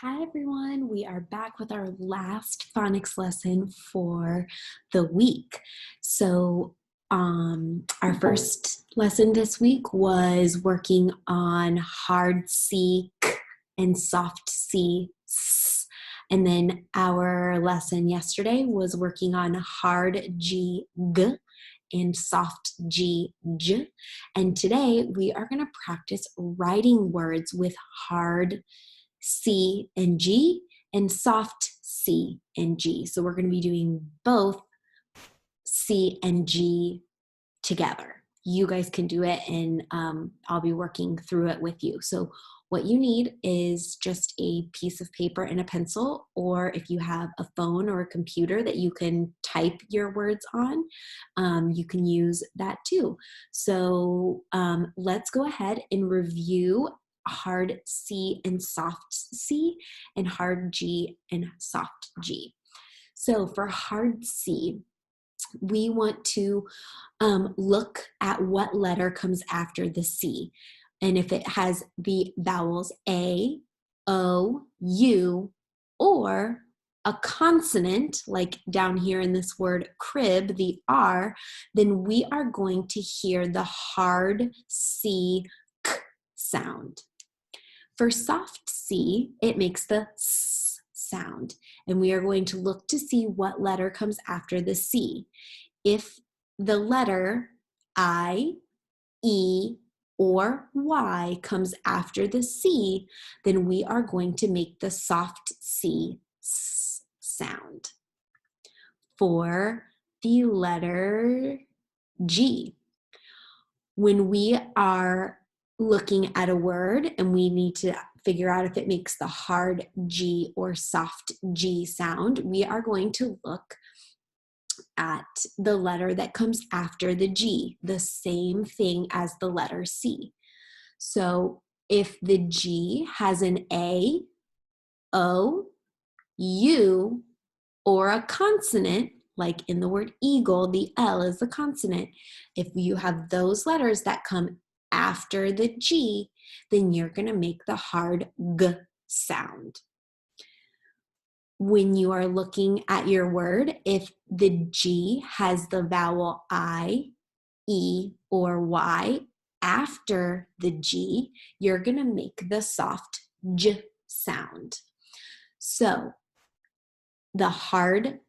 Hi everyone, we are back with our last phonics lesson for the week. Our first lesson this week was working on hard C and soft C s. And then our lesson yesterday was working on hard G g and soft G j. And today we are going to practice writing words with hard C and G and soft C and G. So we're going to be doing both C and G together. You guys can do it, and I'll be working through it with you. So what you need is just a piece of paper and a pencil, or if you have a phone or a computer that you can type your words on, you can use that too. So let's go ahead and review hard C and soft C and hard G and soft G. So for hard C, we want to look at what letter comes after the C. And if it has the vowels A, O, U, or a consonant, like down here in this word crib, the R, then we are going to hear the hard C k sound. For soft C, it makes the S sound, and we are going to look to see what letter comes after the C. If the letter I, E, or Y comes after the C, then we are going to make the soft C S sound. For the letter G, when we are looking at a word and we need to figure out if it makes the hard G or soft G sound, we are going to look at the letter that comes after the G, the same thing as the letter C. So if the G has an A, O, U, or a consonant, like in the word eagle, the L is the consonant. If you have those letters that come after the G, then you're going to make the hard G sound. When you are looking at your word, if the G has the vowel I, E, or Y after the G, you're going to make the soft J sound. So the hard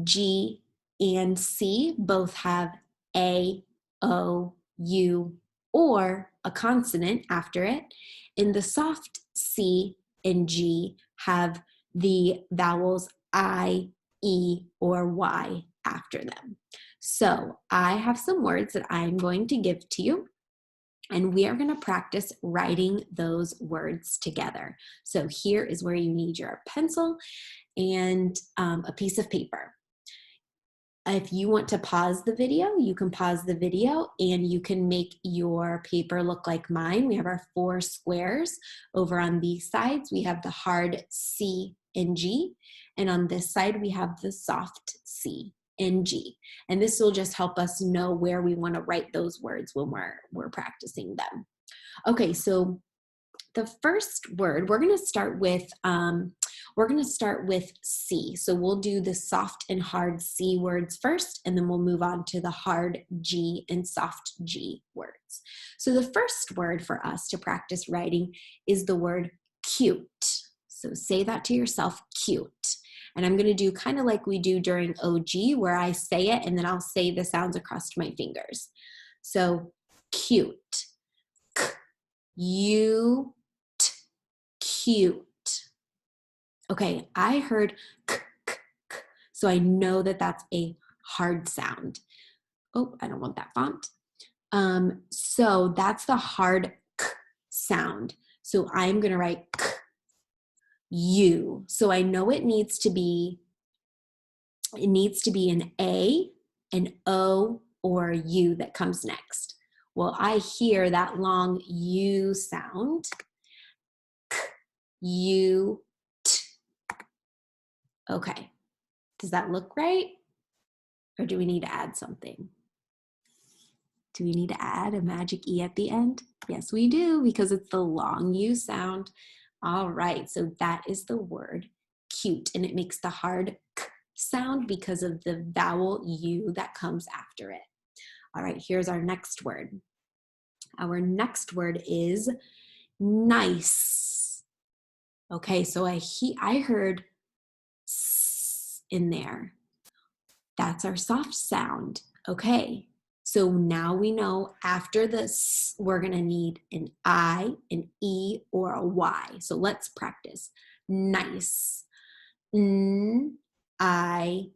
G and C both have A, O, U, or a consonant after it. And the soft C and G have the vowels I, E, or Y after them. So I have some words that I'm going to give to you, and we are going to practice writing those words together. So here is where you need your pencil and a piece of paper. If you want to pause the video, you can pause the video and you can make your paper look like mine. We have our 4 squares. Over on these sides, we have the hard C and G. And on this side, we have the soft C and G. And this will just help us know where we want to write those words when we're practicing them. Okay, so the first word, we're going to start with C. So we'll do the soft and hard C words first, and then we'll move on to the hard G and soft G words. So the first word for us to practice writing is the word cute. So say that to yourself, cute. And I'm going to do kind of like we do during OG, where I say it and then I'll say the sounds across my fingers. So cute. K, U, T, cute. Okay, I heard k, k, k, so I know that that's a hard sound. Oh, I don't want that font. So that's the hard k sound. So I'm going to write k, U. So I know it needs to be an A, an O, or a U that comes next. Well, I hear that long U sound. K, U, T. Okay, does that look right? Or do we need to add something? Do we need to add a magic E at the end? Yes, we do, because it's the long U sound. All right, so that is the word cute, and it makes the hard k sound because of the vowel U that comes after it. All right, here's our next word. Our next word is nice. Okay, so I heard S in there. That's our soft sound. Okay, so now we know after this, we're gonna need an I, an E, or a Y. So let's practice. Nice. N, I,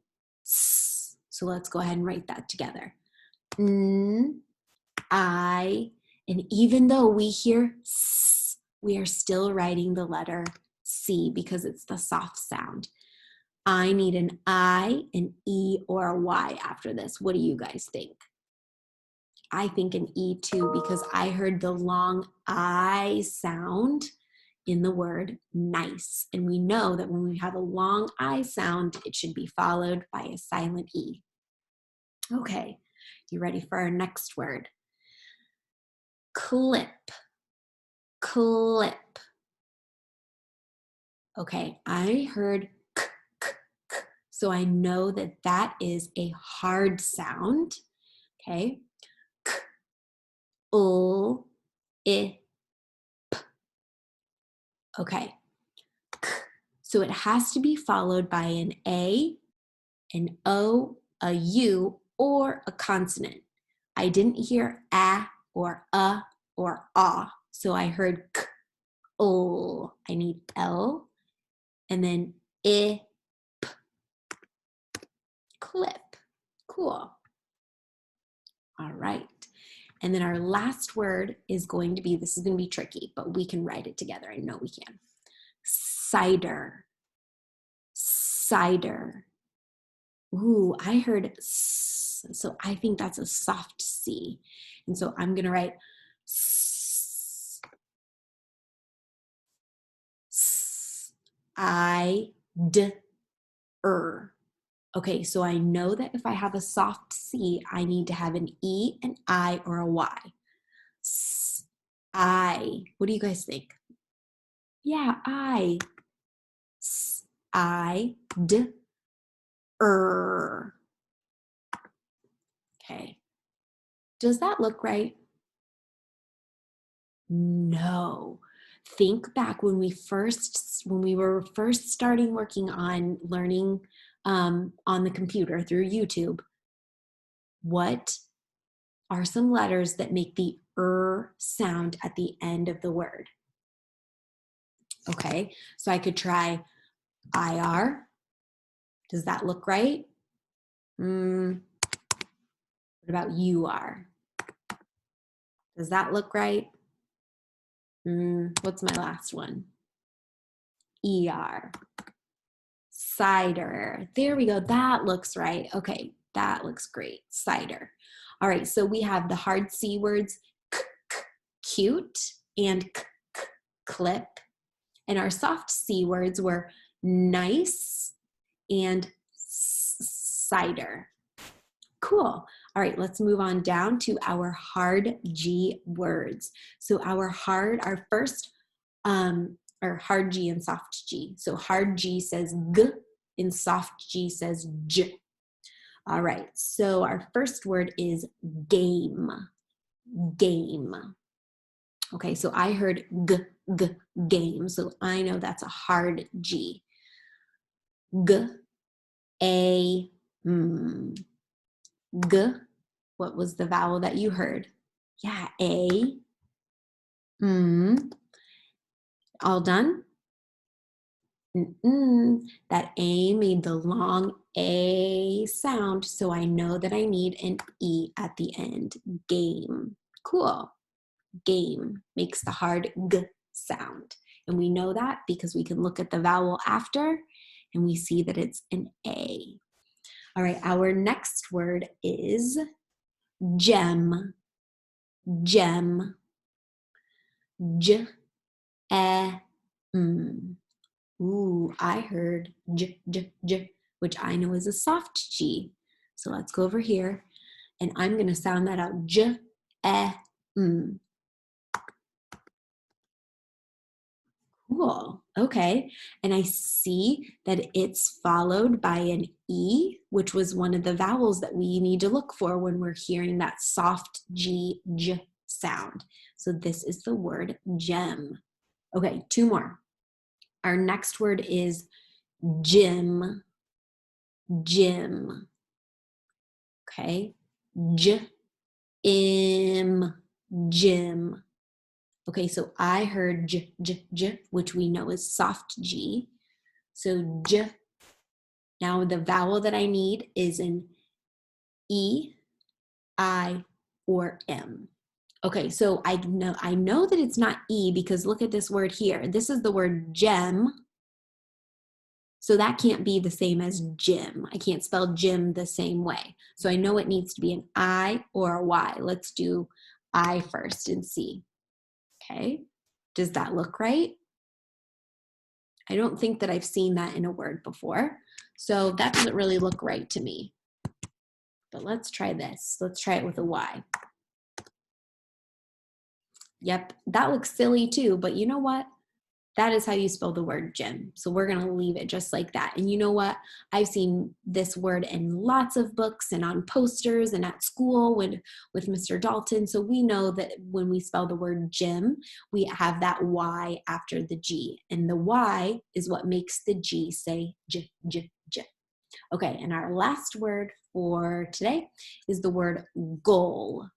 S. So let's go ahead and write that together. N, I, and even though we hear S, we are still writing the letter C because it's the soft sound. I need an I, an E, or a Y after this. What do you guys think? I think an E too because I heard the long I sound in the word nice. And we know that when we have a long I sound, it should be followed by a silent E. Okay, you ready for our next word? Clip. Clip. Okay, I heard k, k, k. So I know that that is a hard sound. Okay. K, l, I, p. Okay. K. So it has to be followed by an A, an O, a U, or a consonant. I didn't hear a or a or ah. So I heard k, l. I need L, and then I, p. Clip. Cool. All right. And then our last word is going to be, this is going to be tricky, but we can write it together. I know we can. Cider. Cider. Ooh, I heard S, so I think that's a soft C. And so I'm going to write S, S, I, D, er. Okay, so I know that if I have a soft C, I need to have an E, an I, or a Y. S, I. What do you guys think? Yeah, I. S, I, D, er. Okay. Does that look right? No. Think back when we were first starting working on learning on the computer through YouTube. What are some letters that make the sound at the end of the word? Okay, so I could try IR. Does that look right? What about UR? Does that look right? What's my last one? ER. Cider. There we go. That looks right. Okay, that looks great. Cider. All right, so we have the hard C words, k, k, cute, and k, k, clip. And our soft C words were nice and cider. Cool. All right, let's move on down to our hard G words. So our first, or hard G and soft G. So hard G says G and soft G says J. All right, so our first word is game. Game. Okay, so I heard G, G, game. So I know that's a hard G. G, A, G. What was the vowel that you heard? Yeah, A. All done? That A made the long A sound, so I know that I need an E at the end. Game. Cool. Game makes the hard G sound. And we know that because we can look at the vowel after and we see that it's an A. All right, our next word is gem. Gem. J, E, M. Ooh, I heard J, J, J, which I know is a soft G. So let's go over here and I'm going to sound that out. J, E, M. Cool. Okay. And I see that it's followed by an E, which was one of the vowels that we need to look for when we're hearing that soft G, J sound. So this is the word gem. Okay, two more. Our next word is gym. Gym. Okay. J, im, gym. Okay, so I heard j, j, j, which we know is soft G. So j. Now the vowel that I need is an E, I, or M. Okay, so I know that it's not E because look at this word here. This is the word gem. So that can't be the same as gym. I can't spell gym the same way. So I know it needs to be an I or a Y. Let's do I first and see. Okay, does that look right? I don't think that I've seen that in a word before. So that doesn't really look right to me. But let's try this. Let's try it with a Y. Yep, that looks silly too, but you know what? That is how you spell the word gym. So we're going to leave it just like that. And you know what? I've seen this word in lots of books and on posters and at school with Mr. Dalton. So we know that when we spell the word gym, we have that Y after the G. And the Y is what makes the G say J, J, J. Okay, and our last word for today is the word goal.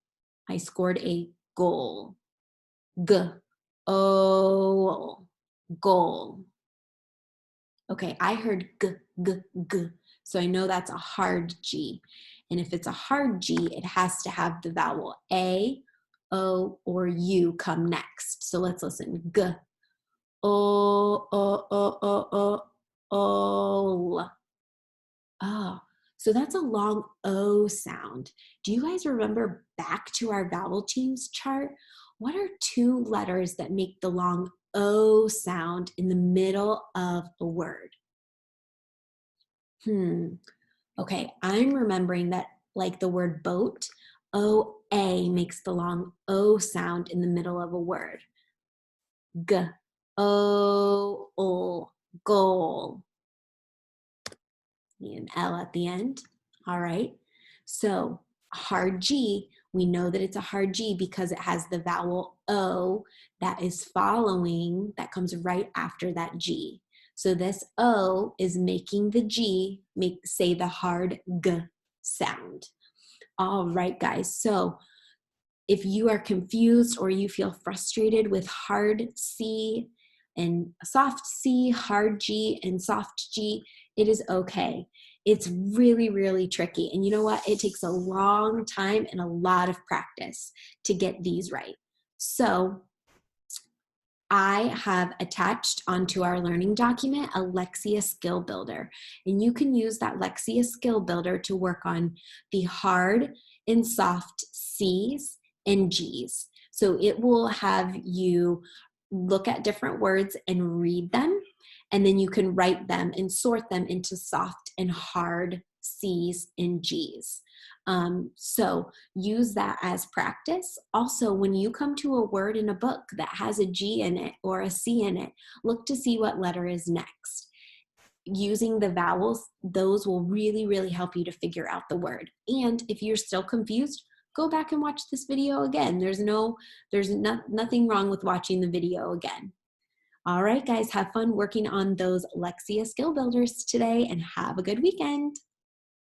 I scored a goal. G-O, goal. Okay, I heard g, g, g. So I know that's a hard G. And if it's a hard G, it has to have the vowel A, O, or U come next. So let's listen. G, O, O, O, O, O, O. Oh, so that's a long O sound. Do you guys remember back to our vowel chains chart? What are two letters that make the long O sound in the middle of a word? Okay, I'm remembering that like the word boat, O-A makes the long O sound in the middle of a word. G-O-L, goal. Need an L at the end. All right. So hard G, we know that it's a hard G because it has the vowel O that is following, that comes right after that G. So this O is making the G say the hard G sound. All right, guys. So if you are confused or you feel frustrated with hard C and soft C, hard G, and soft G, it is okay. It's really, really tricky. And you know what? It takes a long time and a lot of practice to get these right. So I have attached onto our learning document a Lexia Skill Builder. And you can use that Lexia Skill Builder to work on the hard and soft C's and G's. So it will have you look at different words and read them, and then you can write them and sort them into soft and hard C's and G's. So use that as practice. Also, when you come to a word in a book that has a G in it or a C in it, look to see what letter is next. Using the vowels, those will really, really help you to figure out the word. And if you're still confused, go back and watch this video again. There's nothing wrong with watching the video again. All right, guys, have fun working on those Lexia skill builders today and have a good weekend.